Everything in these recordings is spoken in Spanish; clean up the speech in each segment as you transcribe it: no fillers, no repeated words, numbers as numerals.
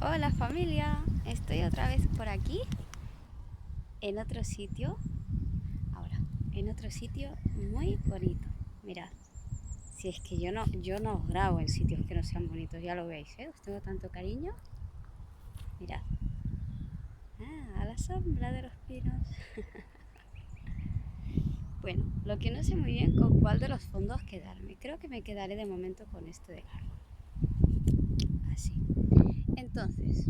Hola familia, estoy otra vez por aquí, en otro sitio, ahora, en otro sitio muy bonito. Mirad, si es que yo no os grabo en sitios que no sean bonitos, ya lo veis, ¿eh? Os tengo tanto cariño. Mirad, a la sombra de los pinos. Bueno, lo que no sé muy bien con cuál de los fondos quedarme. Creo que me quedaré de momento con este del árbol. Así. Entonces,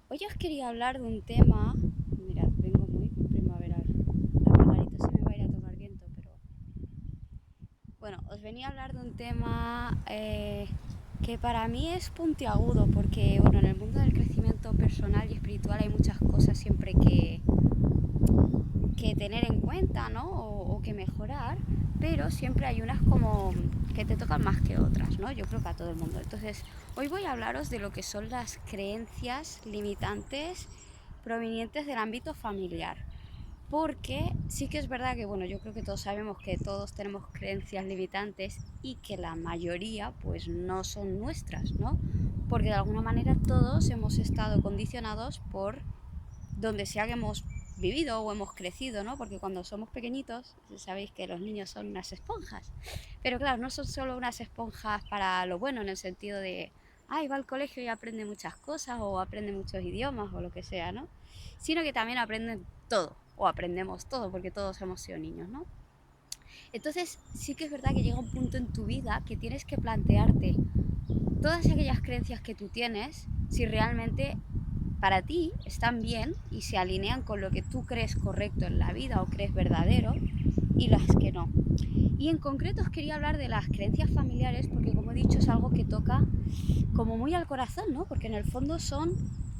hoy os quería hablar de un tema. Mirad, vengo muy primaveral. La margarita se me va a ir a tomar viento, pero bueno, os venía a hablar de un tema que para mí es puntiagudo, porque bueno, en el mundo del crecimiento personal y espiritual hay muchas cosas siempre que tener en cuenta, ¿no? O que mejorar, pero siempre hay unas como que te tocan más que otras, ¿no? Yo creo que a todo el mundo. Entonces, hoy voy a hablaros de lo que son las creencias limitantes provenientes del ámbito familiar. Porque sí que es verdad que, bueno, yo creo que todos sabemos que todos tenemos creencias limitantes y que la mayoría pues no son nuestras, ¿no? Porque de alguna manera todos hemos estado condicionados por donde sea que hemos vivido o hemos crecido, ¿no? Porque cuando somos pequeñitos, sabéis que los niños son unas esponjas. Pero claro, no son solo unas esponjas para lo bueno, en el sentido de, va al colegio y aprende muchas cosas o aprende muchos idiomas o lo que sea, ¿no? Sino que también aprenden todo, o aprendemos todo, porque todos hemos sido niños, ¿no? Entonces sí que es verdad que llega un punto en tu vida que tienes que plantearte todas aquellas creencias que tú tienes, si realmente para ti están bien y se alinean con lo que tú crees correcto en la vida o crees verdadero, y las que no. Y en concreto os quería hablar de las creencias familiares porque, como he dicho, es algo que toca como muy al corazón, ¿no? Porque en el fondo son,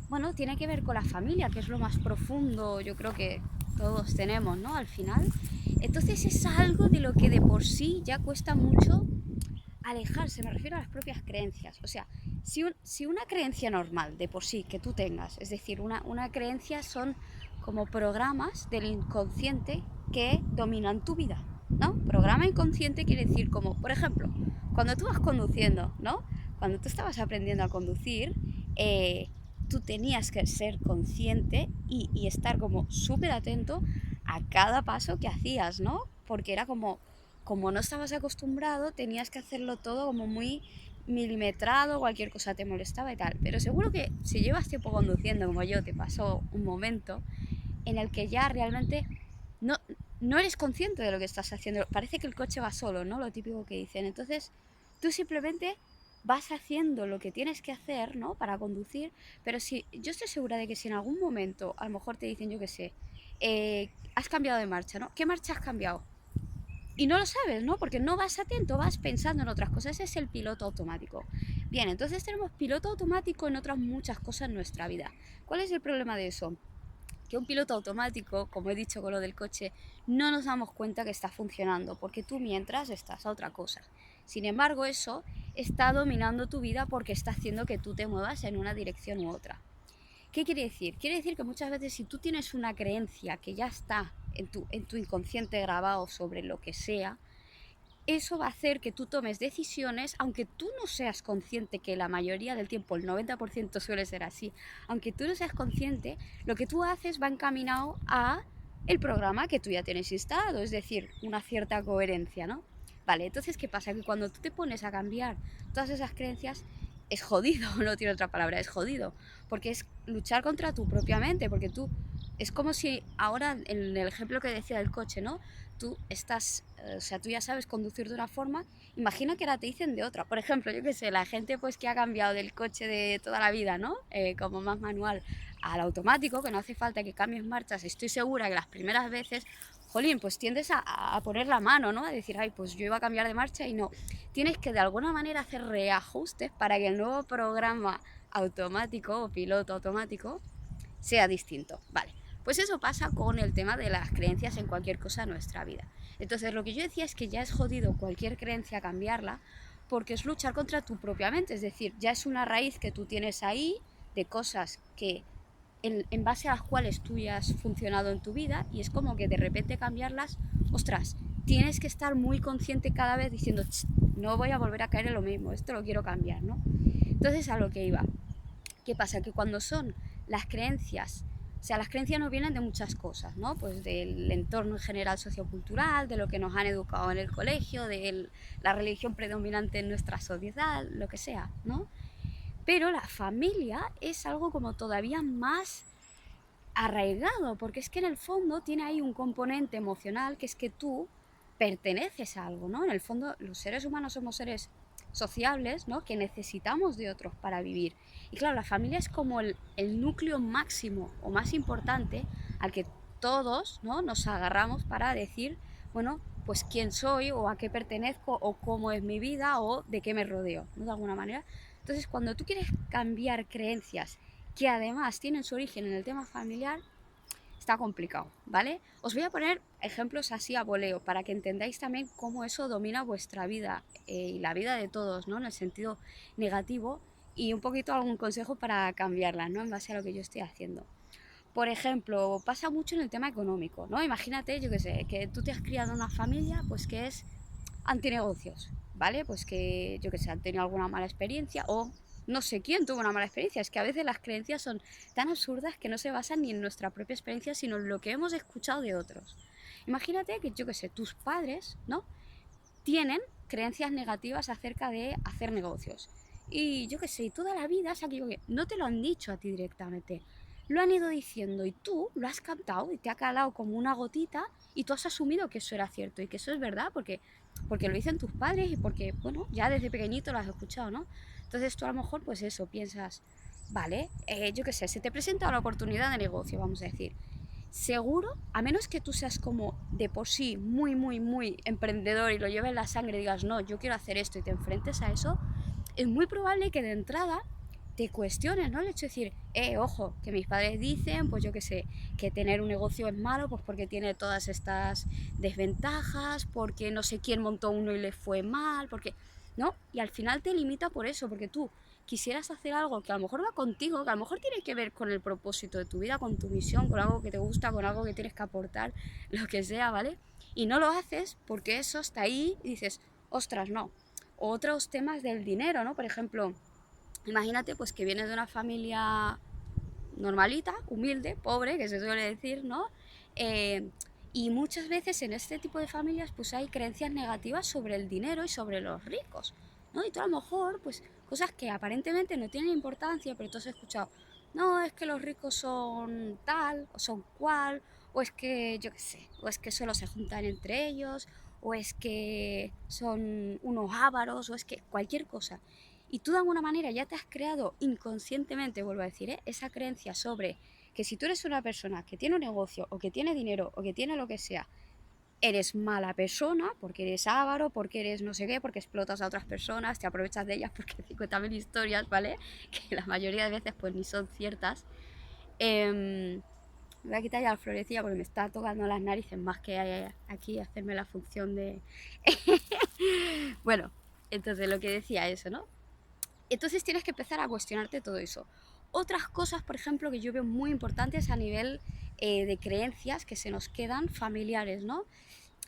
bueno, tiene que ver con la familia, que es lo más profundo, yo creo que todos tenemos, ¿no? Al final. Entonces es algo de lo que de por sí ya cuesta mucho alejarse, me refiero a las propias creencias. O sea, si una creencia normal de por sí que tú tengas, es decir, una creencia son como programas del inconsciente que dominan tu vida, ¿no? Programa inconsciente quiere decir como, por ejemplo, cuando tú vas conduciendo, ¿no? Cuando tú estabas aprendiendo a conducir, tú tenías que ser consciente y estar como súper atento a cada paso que hacías, ¿no? Porque era como no estabas acostumbrado, tenías que hacerlo todo como muy milimetrado, cualquier cosa te molestaba y tal. Pero seguro que si llevas tiempo conduciendo como yo, te pasó un momento en el que ya realmente no, no eres consciente de lo que estás haciendo. Parece que el coche va solo, ¿no? Lo típico que dicen. Entonces, tú simplemente vas haciendo lo que tienes que hacer, ¿no? Para conducir, pero si yo estoy segura de que si en algún momento a lo mejor te dicen, yo qué sé, has cambiado de marcha, ¿no? ¿Qué marcha has cambiado? Y no lo sabes, ¿no? Porque no vas atento, vas pensando en otras cosas. Ese es el piloto automático. Bien, entonces tenemos piloto automático en otras muchas cosas en nuestra vida. ¿Cuál es el problema de eso? Que un piloto automático, como he dicho con lo del coche, no nos damos cuenta que está funcionando, porque tú mientras estás a otra cosa. Sin embargo, eso está dominando tu vida porque está haciendo que tú te muevas en una dirección u otra. ¿Qué quiere decir? Quiere decir que muchas veces si tú tienes una creencia que ya está en tu inconsciente grabado sobre lo que sea, eso va a hacer que tú tomes decisiones, aunque tú no seas consciente, que la mayoría del tiempo, el 90% suele ser así, aunque tú no seas consciente, lo que tú haces va encaminado a el programa que tú ya tienes instalado, es decir, una cierta coherencia, ¿no? Vale, entonces, ¿qué pasa? Que cuando tú te pones a cambiar todas esas creencias, es jodido, no tiene otra palabra, es jodido, porque es luchar contra tu propia mente, porque tú, es como si ahora, en el ejemplo que decía del coche, ¿no? Tú estás, o sea, tú ya sabes conducir de una forma, imagina que ahora te dicen de otra. Por ejemplo, yo qué sé, la gente pues que ha cambiado del coche de toda la vida, ¿no? Como más manual al automático, que no hace falta que cambies marchas, estoy segura que las primeras veces, jolín, pues tiendes a poner la mano, ¿no? A decir, ay, pues yo iba a cambiar de marcha y no. Tienes que de alguna manera hacer reajustes para que el nuevo programa automático o piloto automático sea distinto. Vale, pues eso pasa con el tema de las creencias en cualquier cosa de nuestra vida. Entonces lo que yo decía es que ya es jodido cualquier creencia cambiarla porque es luchar contra tu propia mente, es decir, ya es una raíz que tú tienes ahí de cosas que en base a las cuales tú ya has funcionado en tu vida y es como que de repente cambiarlas, ostras, tienes que estar muy consciente cada vez diciendo, no voy a volver a caer en lo mismo, esto lo quiero cambiar, ¿no? Entonces, a lo que iba. ¿Qué pasa? Que cuando son las creencias, o sea, las creencias nos vienen de muchas cosas, ¿no? Pues del entorno en general sociocultural, de lo que nos han educado en el colegio, de la religión predominante en nuestra sociedad, lo que sea, ¿no? Pero la familia es algo como todavía más arraigado, porque es que en el fondo tiene ahí un componente emocional, que es que tú perteneces a algo, ¿no? En el fondo los seres humanos somos seres sociables, ¿no? Que necesitamos de otros para vivir. Y claro, la familia es como el núcleo máximo o más importante al que todos, ¿no? Nos agarramos para decir, bueno, pues quién soy o a qué pertenezco o cómo es mi vida o de qué me rodeo, ¿no? De alguna manera. Entonces, cuando tú quieres cambiar creencias que además tienen su origen en el tema familiar, está complicado, ¿vale? Os voy a poner ejemplos así a voleo para que entendáis también cómo eso domina vuestra vida y la vida de todos, ¿no? En el sentido negativo, y un poquito algún consejo para cambiarla, ¿no? En base a lo que yo estoy haciendo. Por ejemplo, pasa mucho en el tema económico, ¿no? Imagínate, yo qué sé, que tú te has criado en una familia pues que es antinegocios, ¿vale? Pues que, yo qué sé, han tenido alguna mala experiencia o no sé quién tuvo una mala experiencia. Es que a veces las creencias son tan absurdas que no se basan ni en nuestra propia experiencia, sino en lo que hemos escuchado de otros. Imagínate que, yo qué sé, tus padres, ¿no? Tienen creencias negativas acerca de hacer negocios. Y yo qué sé, toda la vida, o sea, que no te lo han dicho a ti directamente, lo han ido diciendo y tú lo has captado y te ha calado como una gotita y tú has asumido que eso era cierto y que eso es verdad porque lo dicen tus padres y porque, bueno, ya desde pequeñito lo has escuchado, ¿no? Entonces tú a lo mejor, pues eso, piensas, vale, yo qué sé, se te presenta una oportunidad de negocio, vamos a decir, seguro, a menos que tú seas como de por sí muy, muy, muy emprendedor y lo lleves en la sangre y digas, no, yo quiero hacer esto y te enfrentes a eso, es muy probable que de entrada te cuestiones, ¿no? El hecho de decir, ojo, que mis padres dicen, pues yo qué sé, que tener un negocio es malo, pues porque tiene todas estas desventajas, porque no sé quién montó uno y le fue mal, porque, ¿no? Y al final te limita por eso, porque tú quisieras hacer algo que a lo mejor va contigo, que a lo mejor tiene que ver con el propósito de tu vida, con tu misión, con algo que te gusta, con algo que tienes que aportar, lo que sea, ¿vale? Y no lo haces porque eso está ahí y dices, ostras, no. Otros temas del dinero, ¿no? Por ejemplo, imagínate pues que vienes de una familia normalita, humilde, pobre, que se suele decir, ¿no? Y muchas veces en este tipo de familias pues hay creencias negativas sobre el dinero y sobre los ricos, ¿no? Y tú a lo mejor, pues cosas que aparentemente no tienen importancia, pero tú has escuchado, no, es que los ricos son tal, o son cual, o es que, yo qué sé, o es que solo se juntan entre ellos, o es que son unos ávaros, o es que cualquier cosa. Y tú de alguna manera ya te has creado inconscientemente, vuelvo a decir, esa creencia sobre que si tú eres una persona que tiene un negocio o que tiene dinero o que tiene lo que sea, eres mala persona porque eres avaro, porque eres no sé qué, porque explotas a otras personas, te aprovechas de ellas porque hay 50.000 historias, ¿vale? Que la mayoría de veces pues ni son ciertas. Me voy a quitar ya la florecilla porque me está tocando las narices más que aquí hacerme la función de... Bueno, entonces lo que decía eso, ¿no? Entonces tienes que empezar a cuestionarte todo eso. Otras cosas, por ejemplo, que yo veo muy importantes a nivel de creencias que se nos quedan familiares, ¿no?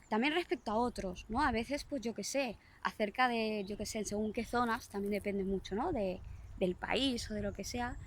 También respecto a otros, ¿no? A veces, pues yo qué sé, acerca de, yo qué sé, en según qué zonas, también depende mucho, ¿no? Del país o de lo que sea,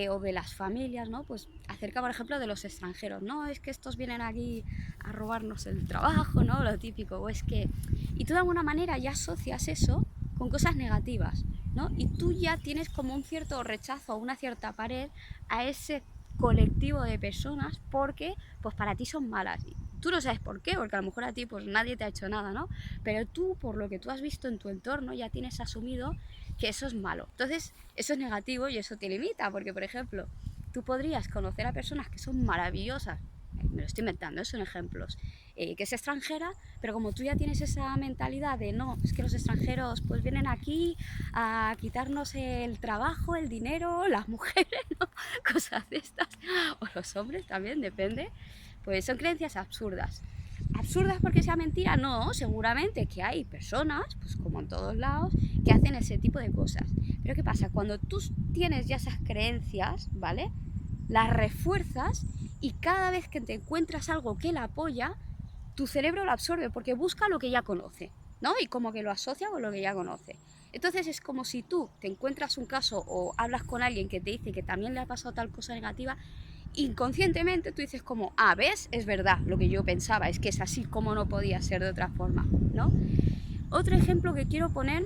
o de las familias, ¿no? Pues acerca, por ejemplo, de los extranjeros, ¿no? Es que estos vienen aquí a robarnos el trabajo, ¿no? Lo típico, o es que... Y tú de alguna manera ya asocias eso con cosas negativas, ¿no? Y tú ya tienes como un cierto rechazo o una cierta pared a ese colectivo de personas porque pues para ti son malas. Tú no sabes por qué, porque a lo mejor a ti pues nadie te ha hecho nada, ¿no? Pero tú, por lo que tú has visto en tu entorno, ya tienes asumido que eso es malo. Entonces, eso es negativo y eso te limita, porque, por ejemplo, tú podrías conocer a personas que son maravillosas, me lo estoy inventando, son ejemplos, que es extranjera, pero como tú ya tienes esa mentalidad de no, es que los extranjeros pues vienen aquí a quitarnos el trabajo, el dinero, las mujeres, ¿no? Cosas de estas, o los hombres también, depende, pues son creencias absurdas. ¿Absurdas porque sea mentira? No, seguramente que hay personas, pues como en todos lados, que hacen ese tipo de cosas. Pero ¿qué pasa? Cuando tú tienes ya esas creencias, ¿vale? Las refuerzas y cada vez que te encuentras algo que la apoya, tu cerebro lo absorbe porque busca lo que ya conoce. ¿no? Y como que lo asocia con lo que ya conoce. Entonces es como si tú te encuentras un caso o hablas con alguien que te dice que también le ha pasado tal cosa negativa, inconscientemente tú dices como, ah, ¿ves? Es verdad, lo que yo pensaba, es que es así como no podía ser de otra forma, ¿no? Otro ejemplo que quiero poner,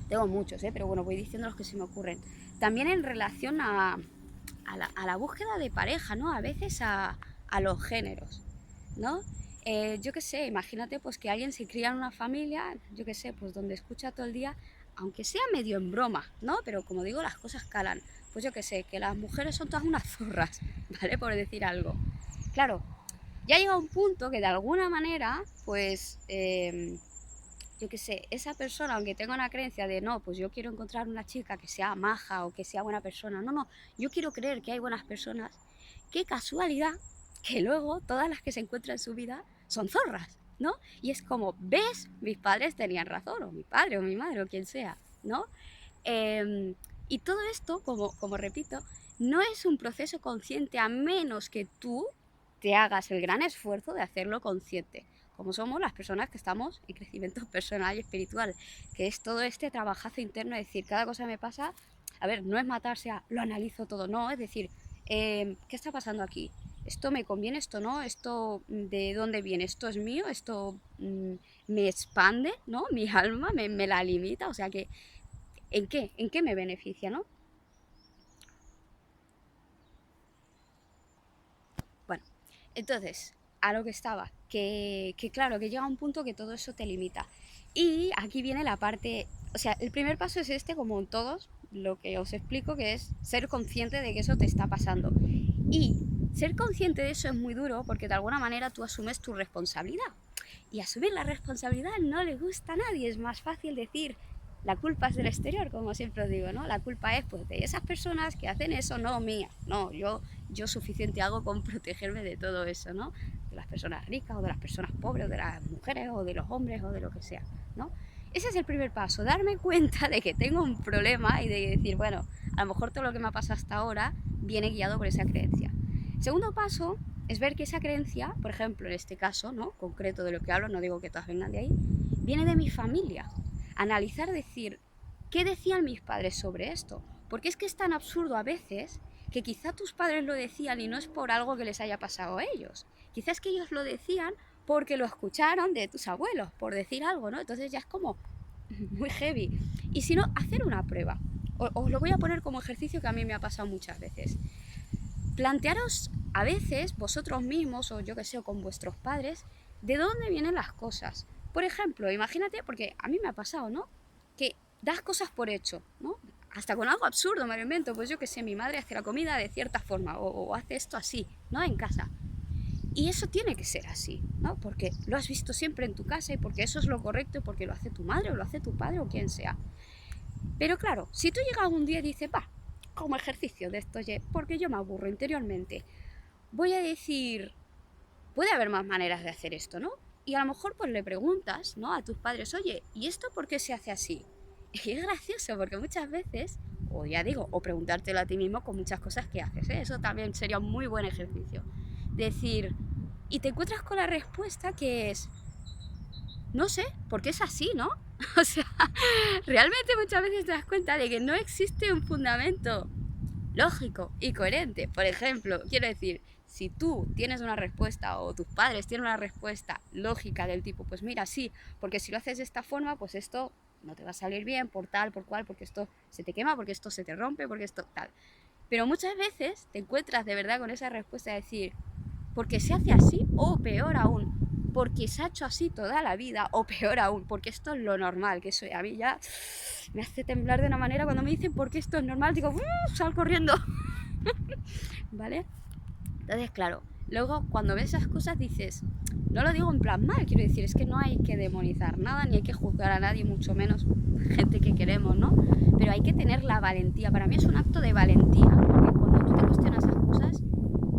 tengo muchos, pero bueno, voy diciendo los que se me ocurren. También en relación a la búsqueda de pareja, ¿no? A veces a los géneros, ¿no? Yo qué sé, imagínate pues que alguien se cría en una familia, yo qué sé, pues donde escucha todo el día, aunque sea medio en broma, ¿no? Pero como digo, las cosas calan. Pues yo qué sé, que las mujeres son todas unas zorras, ¿vale? Por decir algo. Claro, ya llega un punto que de alguna manera, pues, yo qué sé, esa persona, aunque tenga una creencia de no, pues yo quiero encontrar una chica que sea maja o que sea buena persona, no, no, yo quiero creer que hay buenas personas, qué casualidad que luego todas las que se encuentran en su vida son zorras, ¿no? Y es como, ¿ves? Mis padres tenían razón, o mi padre o mi madre o quien sea, ¿no? Y todo esto, como repito, no es un proceso consciente a menos que tú te hagas el gran esfuerzo de hacerlo consciente, como somos las personas que estamos en crecimiento personal y espiritual, que es todo este trabajazo interno, es decir, cada cosa me pasa, a ver, no es matarse a lo analizo todo, no, es decir, ¿qué está pasando aquí? ¿Esto me conviene? ¿Esto no? ¿Esto de dónde viene? ¿Esto es mío? ¿Esto me expande? ¿No? Mi alma me la limita, o sea que ¿en qué? ¿En qué me beneficia, no? Bueno, entonces, a lo que estaba, que claro, que llega un punto que todo eso te limita. Y aquí viene la parte, o sea, el primer paso es este, como en todos, lo que os explico, que es ser consciente de que eso te está pasando. Y ser consciente de eso es muy duro porque de alguna manera tú asumes tu responsabilidad. Y asumir la responsabilidad no le gusta a nadie, es más fácil decir, la culpa es del exterior, como siempre os digo, ¿no? La culpa es pues de esas personas que hacen eso, no mía, no, yo suficiente hago con protegerme de todo eso, ¿no? De las personas ricas o de las personas pobres o de las mujeres o de los hombres o de lo que sea, ¿no? Ese es el primer paso, darme cuenta de que tengo un problema y de decir, bueno, a lo mejor todo lo que me ha pasado hasta ahora viene guiado por esa creencia. Segundo paso es ver que esa creencia, por ejemplo, en este caso, ¿no? Concreto de lo que hablo, no digo que todas vengan de ahí, viene de mi familia. Analizar, decir, ¿qué decían mis padres sobre esto? Porque es que es tan absurdo a veces que quizá tus padres lo decían y no es por algo que les haya pasado a ellos. Quizás que ellos lo decían porque lo escucharon de tus abuelos, por decir algo, ¿no? Entonces ya es como muy heavy. Y si no, hacer una prueba. Os lo voy a poner como ejercicio que a mí me ha pasado muchas veces. Plantearos a veces vosotros mismos, o yo que sé, o con vuestros padres, de dónde vienen las cosas. Por ejemplo, imagínate, porque a mí me ha pasado, ¿no? Que das cosas por hecho, ¿no? Hasta con algo absurdo me lo invento, pues yo que sé, mi madre hace la comida de cierta forma, o hace esto así, ¿no? En casa. Y eso tiene que ser así, ¿no? Porque lo has visto siempre en tu casa y porque eso es lo correcto y porque lo hace tu madre o lo hace tu padre o quien sea. Pero claro, si tú llegas un día y dices, va, como ejercicio de esto, porque yo me aburro interiormente, voy a decir, puede haber más maneras de hacer esto, ¿no? Y a lo mejor pues le preguntas, ¿no? A tus padres, oye, ¿y esto por qué se hace así? Y es gracioso porque muchas veces, o ya digo, o preguntártelo a ti mismo con muchas cosas que haces, ¿eh? Eso también sería un muy buen ejercicio. Decir, y te encuentras con la respuesta que es, no sé, porque es así, ¿no? O sea, realmente muchas veces te das cuenta de que no existe un fundamento lógico y coherente. Por ejemplo, quiero decir, si tú tienes una respuesta o tus padres tienen una respuesta lógica del tipo, pues mira, sí, porque si lo haces de esta forma, pues esto no te va a salir bien por tal, por cual, porque esto se te quema, porque esto se te rompe, porque esto tal. Pero muchas veces te encuentras de verdad con esa respuesta de decir, porque se hace así o peor aún, porque se ha hecho así toda la vida o peor aún, porque esto es lo normal, que eso a mí ya me hace temblar de una manera cuando me dicen porque esto es normal, digo, sal corriendo, ¿vale? Entonces, claro, luego cuando ves esas cosas dices, no lo digo en plan mal, quiero decir, es que no hay que demonizar nada, ni hay que juzgar a nadie, mucho menos gente que queremos, ¿no? Pero hay que tener la valentía, para mí es un acto de valentía, porque cuando tú te cuestionas esas cosas,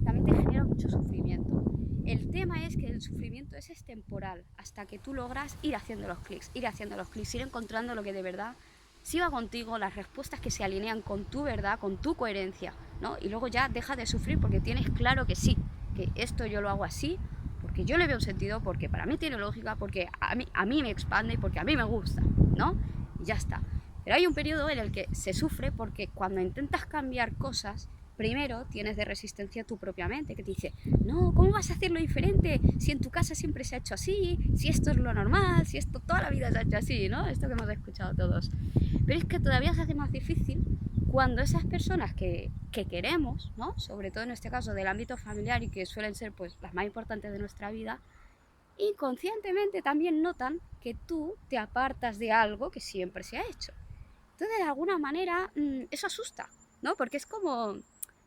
también te genera mucho sufrimiento. El tema es que el sufrimiento es temporal, hasta que tú logras ir haciendo los clics, ir encontrando lo que de verdad siga contigo, las respuestas que se alinean con tu verdad, con tu coherencia, ¿no? Y luego ya deja de sufrir porque tienes claro que sí, que esto yo lo hago así, porque yo le veo un sentido, porque para mí tiene lógica, porque a mí me expande y porque a mí me gusta, ¿no? Y ya está. Pero hay un periodo en el que se sufre porque cuando intentas cambiar cosas, primero tienes de resistencia tu propia mente, que te dice, no, ¿cómo vas a hacerlo diferente? Si en tu casa siempre se ha hecho así, si esto es lo normal, si esto toda la vida se ha hecho así, ¿no? Esto que hemos escuchado todos. Pero es que todavía se hace más difícil cuando esas personas que queremos, ¿no? Sobre todo en este caso del ámbito familiar y que suelen ser pues las más importantes de nuestra vida, inconscientemente también notan que tú te apartas de algo que siempre se ha hecho. Entonces, de alguna manera, eso asusta, ¿no? Porque es como,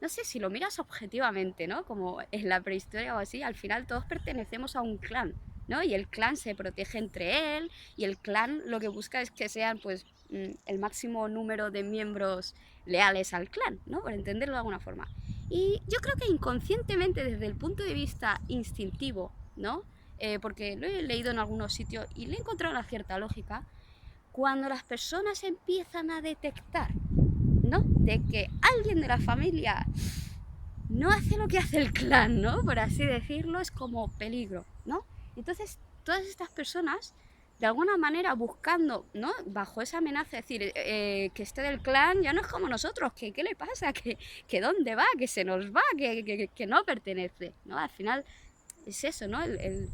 no sé, si lo miras objetivamente, ¿no? Como en la prehistoria o así, al final todos pertenecemos a un clan, ¿no? Y el clan se protege entre él y el clan lo que busca es que sean, pues, el máximo número de miembros leales al clan, ¿no? Por entenderlo de alguna forma. Y yo creo que inconscientemente, desde el punto de vista instintivo, ¿no? Porque lo he leído en algunos sitios y le he encontrado una cierta lógica, cuando las personas empiezan a detectar, ¿no? De que alguien de la familia no hace lo que hace el clan, ¿no? Por así decirlo, es como peligro, ¿no? Entonces, todas estas personas, de alguna manera buscando, ¿no? Bajo esa amenaza, es decir, que este del clan ya no es como nosotros, que qué le pasa, que dónde va, que se nos va, que no pertenece, ¿no? Al final es eso, ¿no? El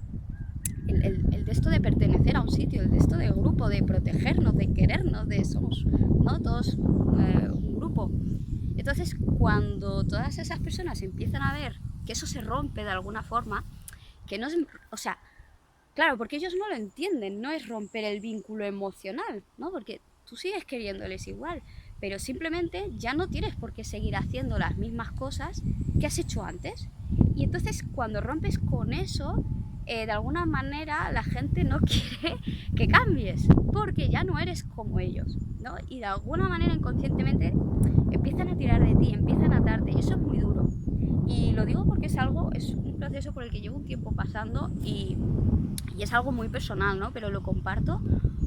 de esto de pertenecer a un sitio, el de esto de grupo, de protegernos, de querernos, de somos, ¿no? Todos un grupo. Entonces, cuando todas esas personas empiezan a ver que eso se rompe de alguna forma, que no es, o sea, claro, porque ellos no lo entienden, no es romper el vínculo emocional, ¿no? Porque tú sigues queriéndoles igual, pero simplemente ya no tienes por qué seguir haciendo las mismas cosas que has hecho antes. Y entonces cuando rompes con eso, de alguna manera la gente no quiere que cambies, porque ya no eres como ellos, ¿no? Y de alguna manera inconscientemente empiezan a tirar de ti, empiezan a atarte, y eso es muy duro. Y lo digo porque es un proceso por el que llevo un tiempo pasando y es algo muy personal, ¿no? Pero lo comparto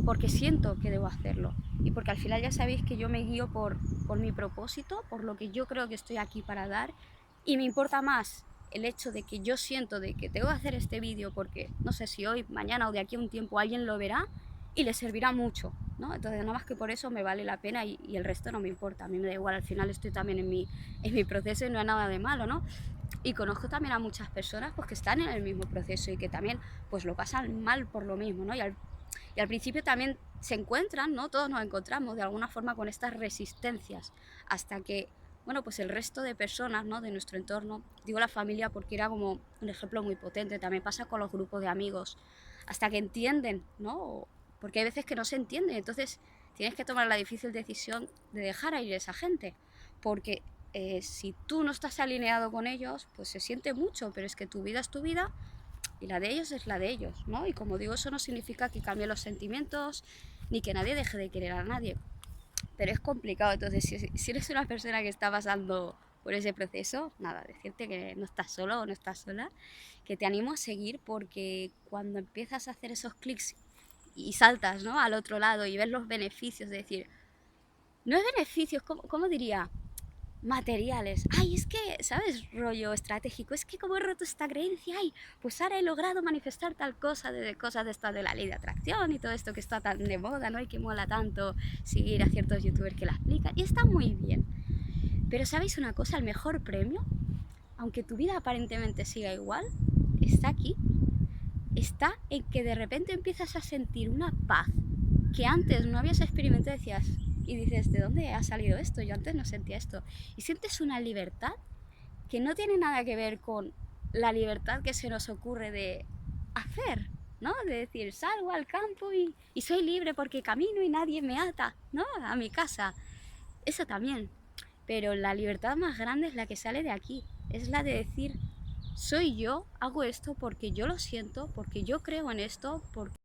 porque siento que debo hacerlo y porque al final ya sabéis que yo me guío por mi propósito, por lo que yo creo que estoy aquí para dar, y me importa más el hecho de que yo siento de que tengo que hacer este vídeo porque no sé si hoy, mañana o de aquí a un tiempo alguien lo verá y le servirá mucho, ¿no? Entonces nada más que por eso me vale la pena y el resto no me importa, a mí me da igual, al final estoy también en mi proceso y no hay nada de malo, ¿no? Y conozco también a muchas personas pues, que están en el mismo proceso y que también pues, lo pasan mal por lo mismo, ¿no? Y al principio también se encuentran, ¿no? Todos nos encontramos de alguna forma con estas resistencias hasta que, bueno, pues el resto de personas, ¿no? De nuestro entorno, digo la familia porque era como un ejemplo muy potente, también pasa con los grupos de amigos, hasta que entienden, ¿no? Porque hay veces que no se entienden, entonces tienes que tomar la difícil decisión de dejar a ir a esa gente, porque si tú no estás alineado con ellos, pues se siente mucho, pero es que tu vida es tu vida y la de ellos es la de ellos, ¿no? Y como digo, eso no significa que cambien los sentimientos ni que nadie deje de querer a nadie, pero es complicado. Entonces, si eres una persona que está pasando por ese proceso, nada, decirte que no estás solo o no estás sola, que te animo a seguir porque cuando empiezas a hacer esos clics y saltas, ¿no? Al otro lado y ves los beneficios, de decir, no es beneficios, ¿cómo diría? Materiales. Ay, es que, ¿sabes? Rollo estratégico. Es que como he roto esta creencia, ay, pues ahora he logrado manifestar tal cosa, de cosas de esta de la ley de atracción y todo esto que está tan de moda, ¿no? Y que mola tanto seguir a ciertos youtubers que la explican. Y está muy bien. Pero ¿sabéis una cosa? El mejor premio, aunque tu vida aparentemente siga igual, está aquí. Está en que de repente empiezas a sentir una paz que antes no habías experimentado, decías, y dices, ¿de dónde ha salido esto? Yo antes no sentía esto. Y sientes una libertad que no tiene nada que ver con la libertad que se nos ocurre de hacer, ¿no? De decir, salgo al campo y soy libre porque camino y nadie me ata, ¿no? A mi casa. Eso también. Pero la libertad más grande es la que sale de aquí. Es la de decir, soy yo, hago esto porque yo lo siento, porque yo creo en esto, porque